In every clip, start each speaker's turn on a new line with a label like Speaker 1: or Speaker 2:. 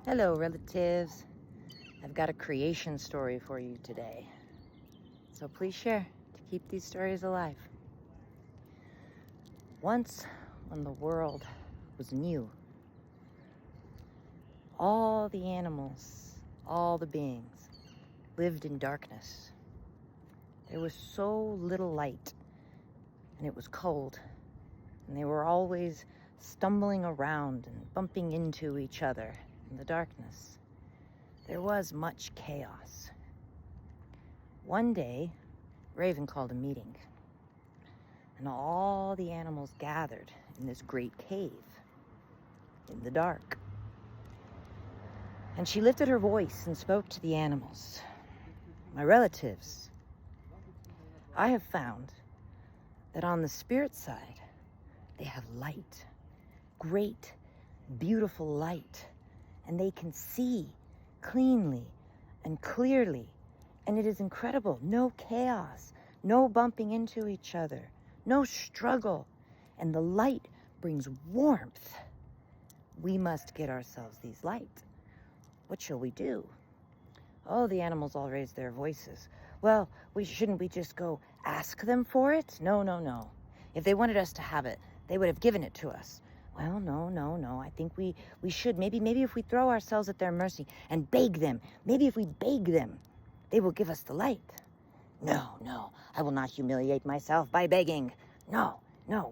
Speaker 1: Hello, relatives. I've got a creation story for you today. So please share to keep these stories alive. Once, when the world was new, all the animals, all the beings lived in darkness. There was so little light, and it was cold, and they were always stumbling around and bumping into each other in the darkness. There was much chaos. One day, Raven called a meeting, and all the animals gathered in this great cave in the dark. And she lifted her voice and spoke to the animals. My relatives, I have found that on the spirit side, they have light, great, beautiful light, and they can see cleanly and clearly. And it is incredible. No chaos, no bumping into each other, no struggle. And the light brings warmth. We must get ourselves these light. What shall we do? Oh, the animals all raised their voices. Well, shouldn't we just go ask them for it? No. If they wanted us to have it, they would have given it to us. Well, no. I think we should. Maybe if we throw ourselves at their mercy and beg them. Maybe if we beg them, they will give us the light. No, I will not humiliate myself by begging. No,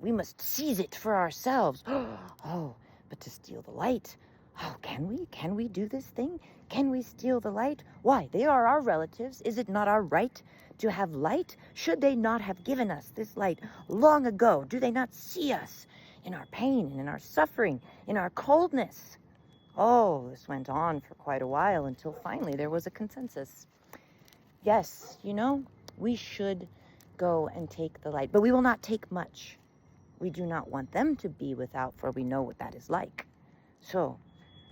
Speaker 1: we must seize it for ourselves. Oh, but to steal the light. Oh, can we? Can we do this thing? Can we steal the light? Why, they are our relatives. Is it not our right to have light? Should they not have given us this light long ago? Do they not see us in our pain and in our suffering, in our coldness? Oh, this went on for quite a while until finally there was a consensus. Yes, we should go and take the light, but we will not take much. We do not want them to be without, for we know what that is like. So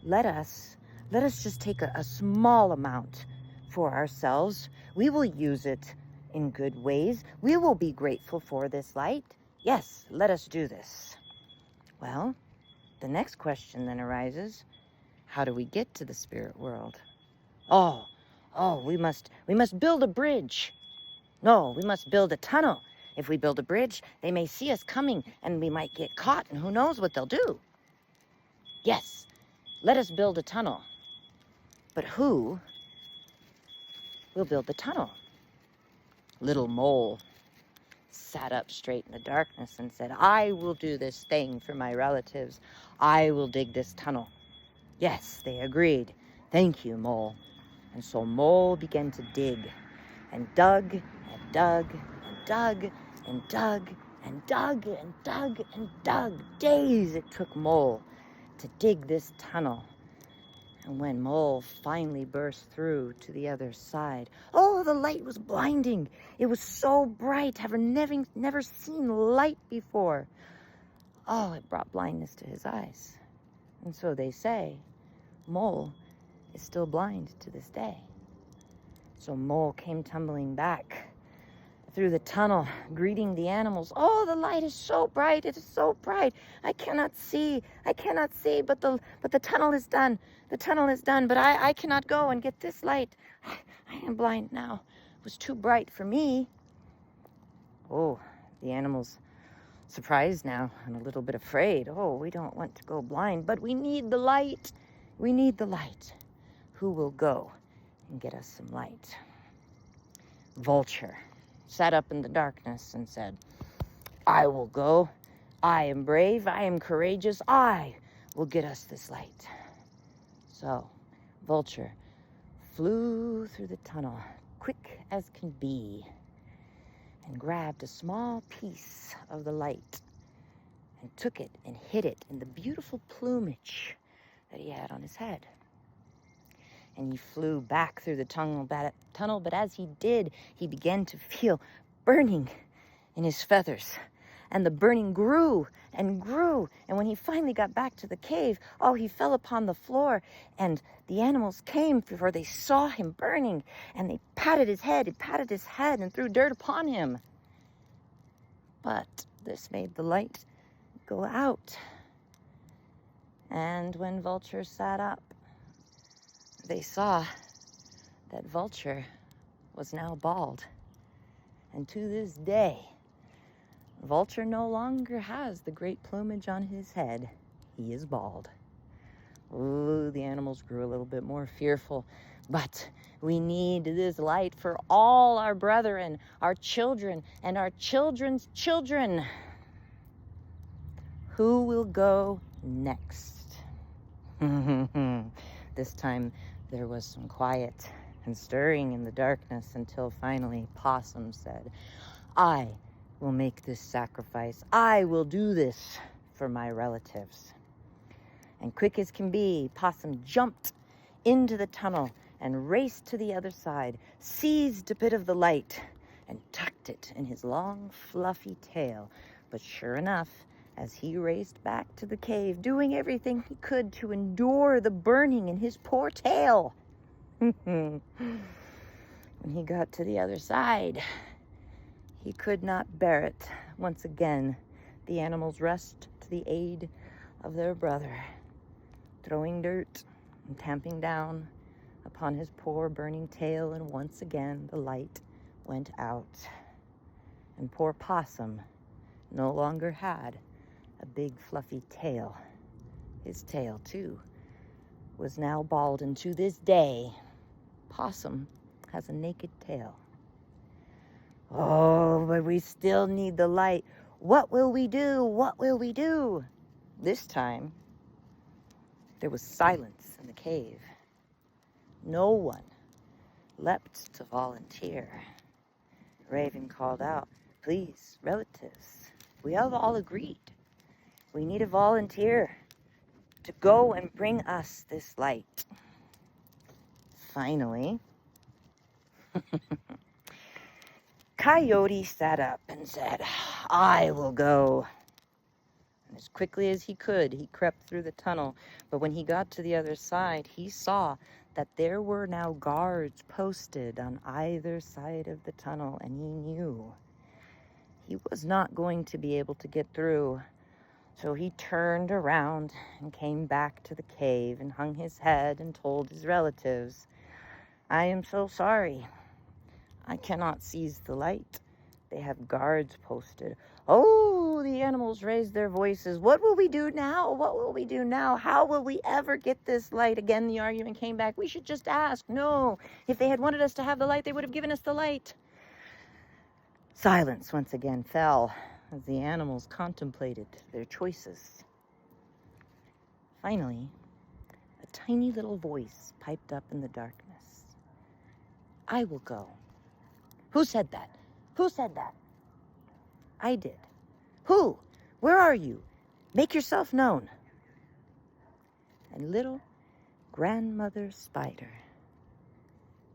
Speaker 1: let us just take a small amount for ourselves. We will use it in good ways. We will be grateful for this light. Yes, let us do this. Well, the next question then arises, how do we get to the spirit world? Oh, we must build a bridge. No, we must build a tunnel. If we build a bridge, they may see us coming and we might get caught, and who knows what they'll do. Yes, let us build a tunnel. But who will build the tunnel? Little Mole sat up straight in the darkness and said, I will do this thing for my relatives. I will dig this tunnel. Yes, they agreed. Thank you, Mole. And so Mole began to dig and dug and dug and dug and dug and dug and dug and dug. Days it took Mole to dig this tunnel. And when Mole finally burst through to the other side, oh, the light was blinding. It was so bright, having never seen light before. Oh, it brought blindness to his eyes. And so they say, Mole is still blind to this day. So Mole came tumbling back through the tunnel, greeting the animals. Oh, the light is so bright. It is so bright. I cannot see, but the tunnel is done. The tunnel is done, but I cannot go and get this light. I am blind now. It was too bright for me. Oh, the animals surprised now and a little bit afraid. Oh, we don't want to go blind, but we need the light. We need the light. Who will go and get us some light? Vulture sat up in the darkness and said, I will go. I am brave. I am courageous. I will get us this light. So Vulture flew through the tunnel, quick as can be, and grabbed a small piece of the light and took it and hid it in the beautiful plumage that he had on his head. And he flew back through the tunnel, but as he did, he began to feel burning in his feathers. And the burning grew and grew. And when he finally got back to the cave, oh, he fell upon the floor. And the animals came, for they saw him burning. And they patted his head and threw dirt upon him. But this made the light go out. And when Vulture sat up, they saw that Vulture was now bald. And to this day, Vulture no longer has the great plumage on his head. He is bald. Ooh, the animals grew a little bit more fearful. But we need this light for all our brethren, our children, and our children's children. Who will go next? This time there was some quiet and stirring in the darkness until finally Possum said, I will make this sacrifice. I will do this for my relatives. And quick as can be, Possum jumped into the tunnel and raced to the other side, seized a bit of the light, and tucked it in his long, fluffy tail. But sure enough, as he raced back to the cave, doing everything he could to endure the burning in his poor tail, when he got to the other side, he could not bear it. Once again, the animals rushed to the aid of their brother, throwing dirt and tamping down upon his poor burning tail, and once again the light went out. And poor Possum no longer had a big fluffy tail. His tail, too, was now bald, and to this day, Possum has a naked tail. Oh, but we still need the light. What will we do? What will we do? This time, there was silence in the cave. No one leapt to volunteer. Raven called out, please, relatives, we have all agreed. We need a volunteer to go and bring us this light. Finally, Coyote sat up and said, I will go. And as quickly as he could, he crept through the tunnel. But when he got to the other side, he saw that there were now guards posted on either side of the tunnel, and he knew he was not going to be able to get through. So he turned around and came back to the cave and hung his head and told his relatives, I am so sorry. I cannot seize the light. They have guards posted. Oh, the animals raised their voices. What will we do now? What will we do now? How will we ever get this light? Again, the argument came back. We should just ask. No, if they had wanted us to have the light, they would have given us the light. Silence once again fell as the animals contemplated their choices. Finally, a tiny little voice piped up in the darkness. I will go. Who said that? Who said that? I did. Who? Where are you? Make yourself known. And little Grandmother Spider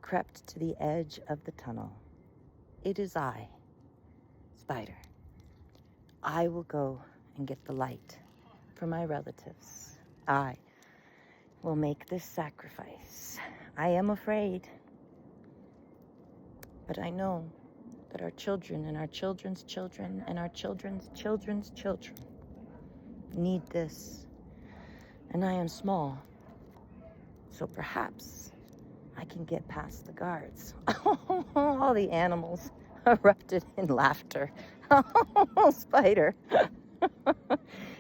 Speaker 1: crept to the edge of the tunnel. It is I, Spider. I will go and get the light for my relatives. I will make this sacrifice. I am afraid, but I know that our children and our children's children and our children's children's children need this. And I am small, so perhaps I can get past the guards. All the animals erupted in laughter. Oh, Spider,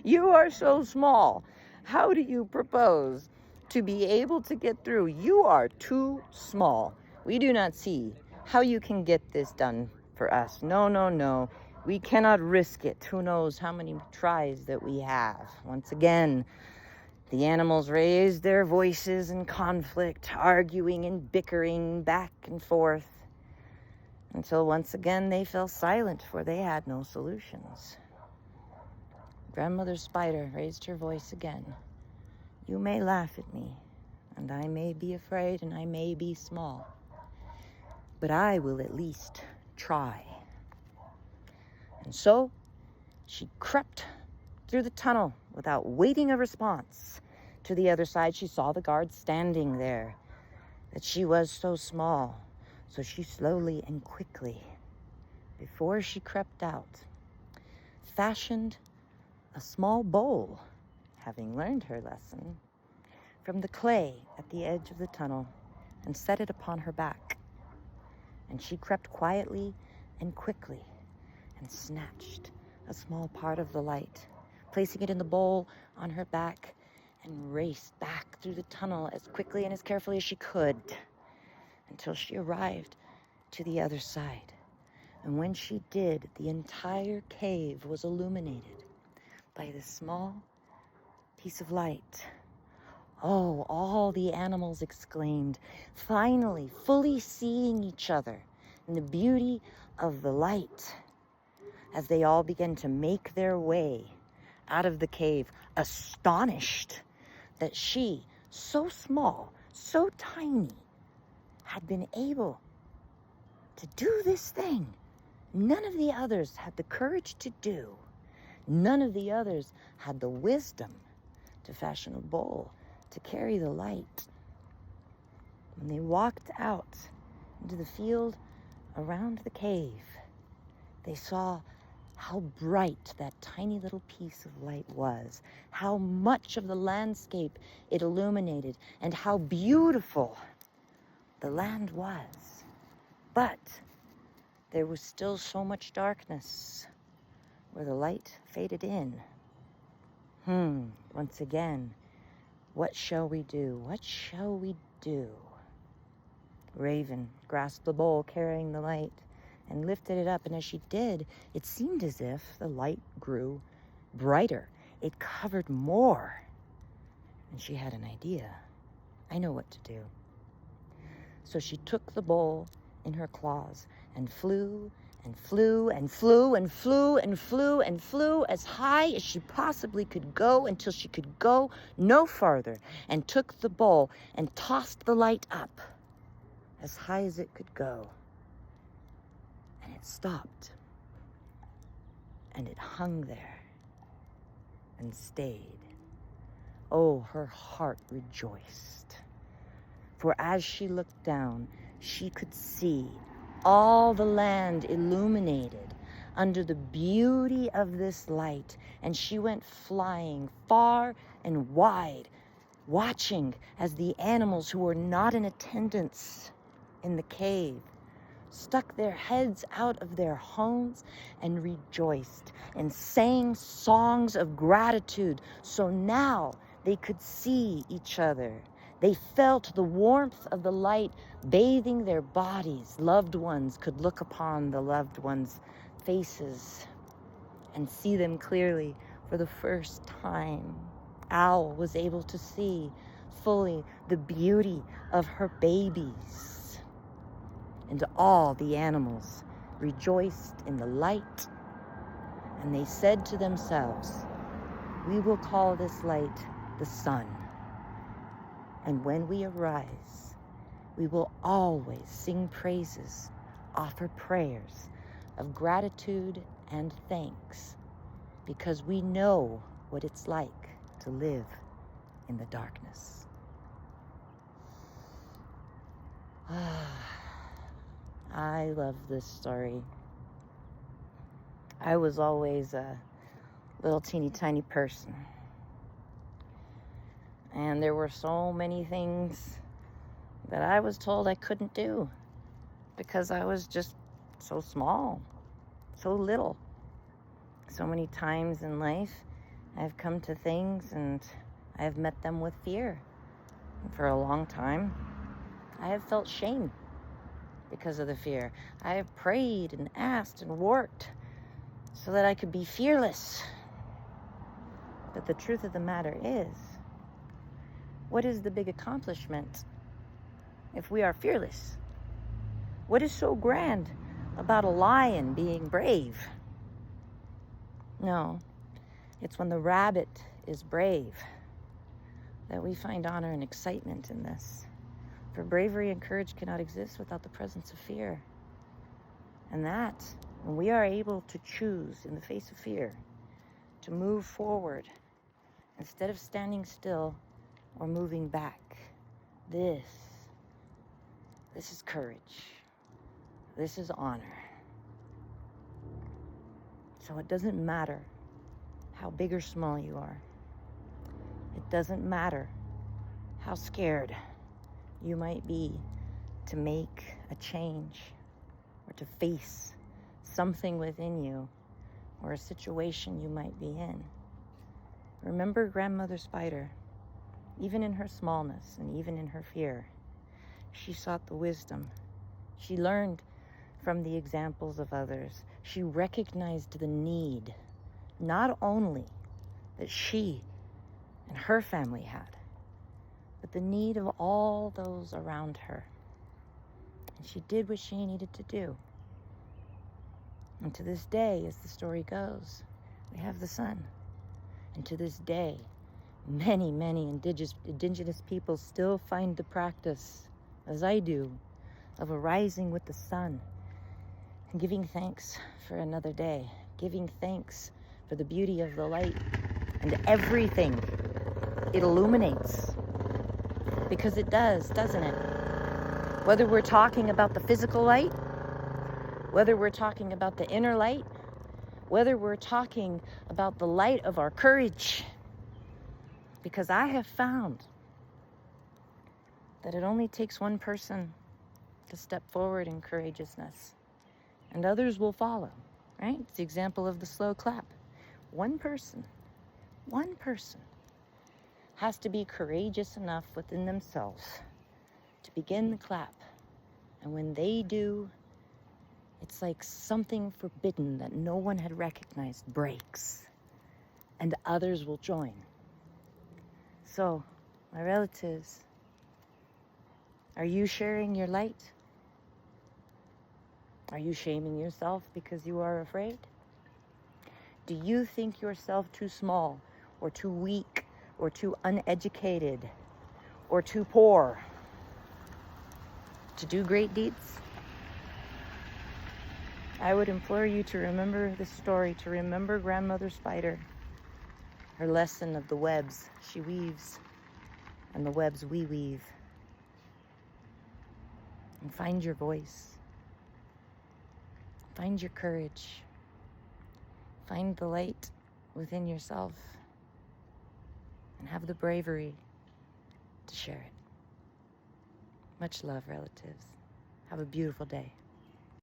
Speaker 1: you are so small. How do you propose to be able to get through? You are too small. We do not see how you can get this done for us. No, no, no. We cannot risk it. Who knows how many tries that we have. Once again, the animals raised their voices in conflict, arguing and bickering back and forth, until once again they fell silent, for they had no solutions. Grandmother Spider raised her voice again. You may laugh at me, and I may be afraid, and I may be small, but I will at least try. And so she crept through the tunnel without waiting a response. To the other side, she saw the guards standing there, that she was so small. So she slowly and quickly, before she crept out, fashioned a small bowl, having learned her lesson, from the clay at the edge of the tunnel and set it upon her back. And she crept quietly and quickly and snatched a small part of the light, placing it in the bowl on her back, and raced back through the tunnel as quickly and as carefully as she could until she arrived to the other side. And when she did, the entire cave was illuminated by this small piece of light. Oh, all the animals exclaimed, finally, fully seeing each other in the beauty of the light, as they all began to make their way out of the cave, astonished that she, so small, so tiny, had been able to do this thing none of the others had the courage to do. None of the others had the wisdom to fashion a bowl to carry the light. When they walked out into the field around the cave, they saw how bright that tiny little piece of light was, how much of the landscape it illuminated, and how beautiful the land was. But there was still so much darkness where the light faded in. Once again, what shall we do? What shall we do? Raven grasped the bowl carrying the light and lifted it up, and as she did, it seemed as if the light grew brighter. It covered more. And she had an idea. I know what to do. So she took the bowl in her claws and flew and flew and flew and flew and flew and flew as high as she possibly could go until she could go no farther, and took the bowl and tossed the light up as high as it could go. And it stopped. And it hung there and stayed. Oh, her heart rejoiced. For as she looked down, she could see all the land illuminated under the beauty of this light, and she went flying far and wide, watching as the animals who were not in attendance in the cave stuck their heads out of their homes and rejoiced and sang songs of gratitude. So now they could see each other. They felt the warmth of the light bathing their bodies. Loved ones could look upon the loved ones' faces and see them clearly for the first time. Owl was able to see fully the beauty of her babies. And all the animals rejoiced in the light, and they said to themselves, "We will call this light the sun. And when we arise, we will always sing praises, offer prayers of gratitude and thanks, because we know what it's like to live in the darkness." I love this story. I was always a little teeny tiny person. And there were so many things that I was told I couldn't do because I was just so small, so little. So many times in life, I've come to things and I have met them with fear. And for a long time, I have felt shame because of the fear. I have prayed and asked and worked so that I could be fearless. But the truth of the matter is, what is the big accomplishment if we are fearless? What is so grand about a lion being brave? No, it's when the rabbit is brave that we find honor and excitement in this. For bravery and courage cannot exist without the presence of fear. And that, when we are able to choose in the face of fear, to move forward instead of standing still or moving back, this is courage. This is honor. So it doesn't matter how big or small you are. It doesn't matter how scared you might be to make a change or to face something within you or a situation you might be in. Remember Grandmother Spider. Even in her smallness and even in her fear, she sought the wisdom. She learned from the examples of others. She recognized the need, not only that she and her family had, but the need of all those around her. And she did what she needed to do. And to this day, as the story goes, we have the sun. And to this day, many, many indigenous people still find the practice, as I do, of arising with the sun and giving thanks for another day, giving thanks for the beauty of the light and everything it illuminates. Because it does, doesn't it? Whether we're talking about the physical light, whether we're talking about the inner light, whether we're talking about the light of our courage. Because I have found that it only takes one person to step forward in courageousness, and others will follow, right? It's the example of the slow clap. One person has to be courageous enough within themselves to begin the clap. And when they do, it's like something forbidden that no one had recognized breaks, and others will join. So, my relatives, are you sharing your light? Are you shaming yourself because you are afraid? Do you think yourself too small or too weak or too uneducated or too poor to do great deeds? I would implore you to remember the story, to remember Grandmother Spider, her lesson of the webs she weaves and the webs we weave. And find your voice. Find your courage. Find the light within yourself and have the bravery to share it. Much love, relatives. Have a beautiful day.